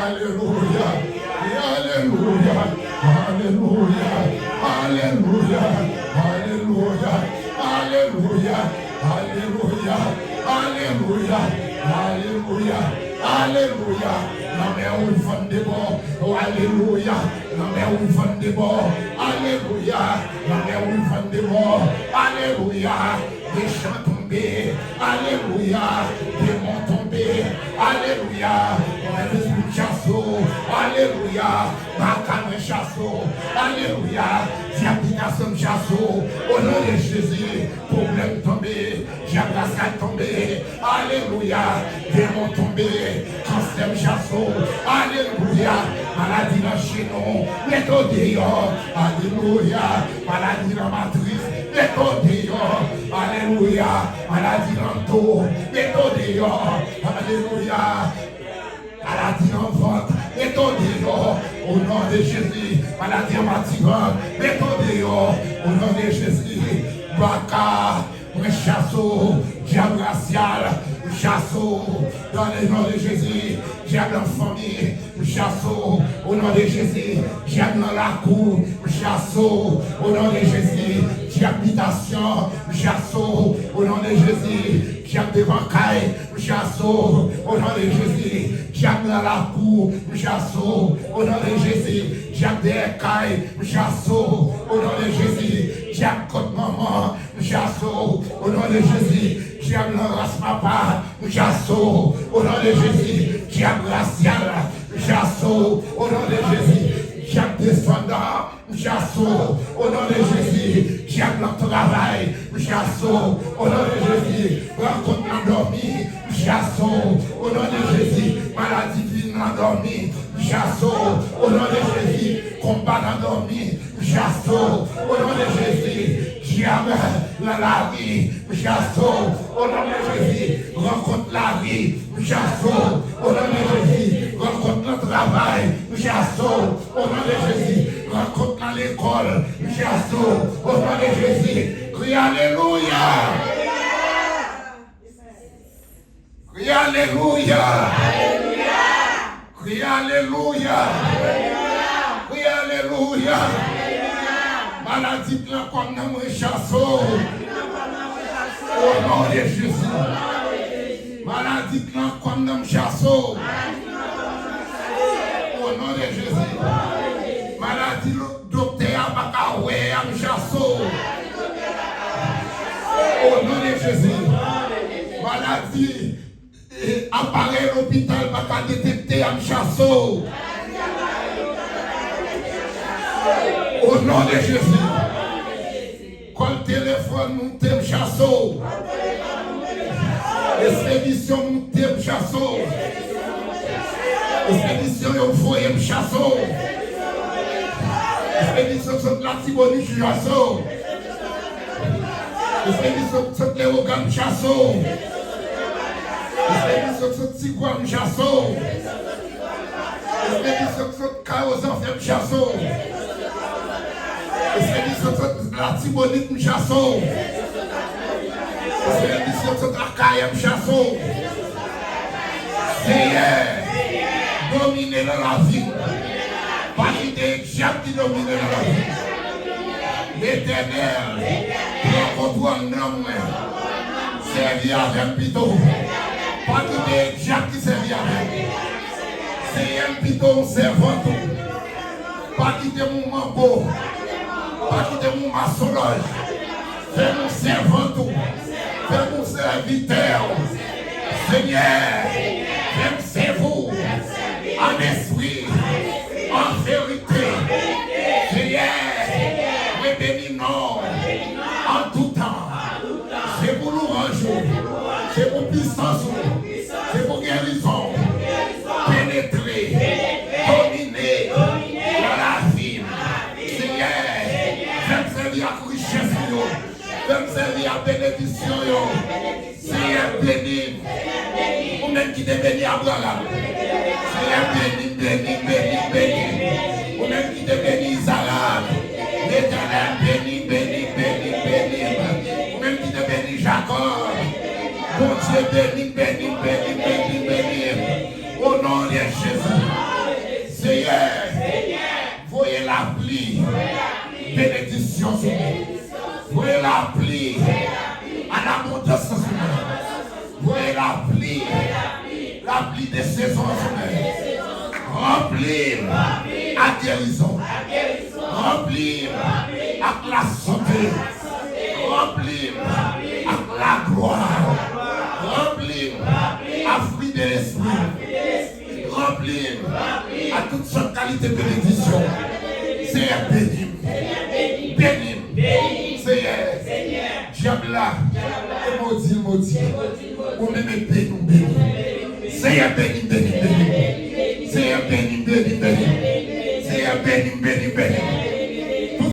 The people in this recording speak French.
Alléluia. Alléluia. Alléluia. Alléluia. Alléluia. Alléluia. Alléluia. Alléluia. Alléluia. Alléluia. Non mais on vend des bords. Oh alléluia. Non mais on vend des bords. Alléluia. Non mais on vend des bords. Alléluia. Des chants tombés. Alléluia. Des monts tombés. Alléluia. Des esprits chasseurs. Alléluia. Bacane chasseur. Alléluia. Diabitation chasseur. Au nom de Jésus. Problème tombé. Diablation tombé. Alléluia. Démon tombé. Cancer chasseur. Alléluia. Maladie dans chez nous. Méthode. Alléluia. Maladie dans matrice. Méthode. Alléluia. Maladie dans tout. Méthode. Alléluia. Maladie dans ventre. Méthode. Au nom de Jésus. Maladie en matigant. Méthode. Au nom de Jésus. Baka. Chassou, diable racial, chassou, dans le nom de Jésus, diable en famille, chassou, au nom de Jésus, diable dans la cour, chassou, au nom de Jésus, diable d'habitation, chassou, au nom de Jésus, diable de bancaille, chassou, au nom de Jésus, diable dans la cour, chassou, au nom de Jésus, diable de écailles, chassou, au nom de Jésus, diable contre maman, chassou, au nom de Jésus, diable race papa, chassou, au nom de Jésus, diable racial, chassou, au nom de Jésus, diable descendant, chassou, au nom de Jésus, diable en travail, chassou, au nom de Jésus, rencontre endormi, chassou, au nom de Jésus, maladie divine endormi, chassou, au nom de Jésus, combat endormi, chassou, au nom de Jésus, diable dans la vie, chassou, au nom de Jésus, rencontre la vie, chassou, au nom de Jésus, rencontre le travail, chassou, au nom de Jésus, rencontre dans l'école, chassou, au nom de Jésus, crie alléluia. Crie alléluia. Crie alléluia. Crie alléluia. Maladie plein comme nous chassons. Au nom de Jésus. Maladie plein comme nous chassons. Au nom de Jésus. Maladie docteur Bakawé am chassons. Au nom de Jésus. Maladie appareil l'hôpital pas détecter am chassons. Au nom de Jésus. Quand le téléphone nous t'aime chassons. Expédition nous t'aime chassons. Expédition nous foyer chassons. Expédition sont la Tibonite chassons. Expédition sont les organes chassons. Expédition sont Tigouam chassons. Expédition sont Chaos enferme chassons. Expédition sont la Tibonite chassons. Expédition sont Akayem chassons. Seigneur, dominer dans la vie. Pas l'idée qui domine dans la vie. L'Éternel, prends contrôle nom, servir avec plutôt. Pas l'idée qui servir avec. C'est un piton servant tout. Pas quitter mon mambo. Pas quitter mon maçonnage. Fais mon servant tout. Fais mon serviteur. Seigneur, fais vous en esprit, en vérité. Seigneur, me bénis-nous en tout temps. C'est pour louange, c'est pour puissance, c'est pour guérison. Pénétrer, dominer dans la vie. Seigneur, fais-moi servir à richesse, fais-moi servir à bénédiction. Seigneur, bénis. Ou même qui te bénit Abraham. Seigneur, bénis, bénis, bénis, bénis. Ou même qui te bénit Isaac. L'Éternel, bénis, bénis, bénis, bénis. Ou même qui te bénit Jacob. Bon Dieu, bénis, bénis, bénis, bénis, bénis. Au nom de Jésus. voyez la pluie, bénédiction sur nous. Voyez la pluie, à l'abondance sur nous. Voyez la pluie des saisons sur nous. Remplir à guérison, remplir à la santé, remplir à la gloire, remplir à fruit de l'esprit, remplir à toute sorte de qualité de bénédiction. Seigneur, bénis, Seigneur, diable là, maudit, ou même bénis, Seigneur, bénis.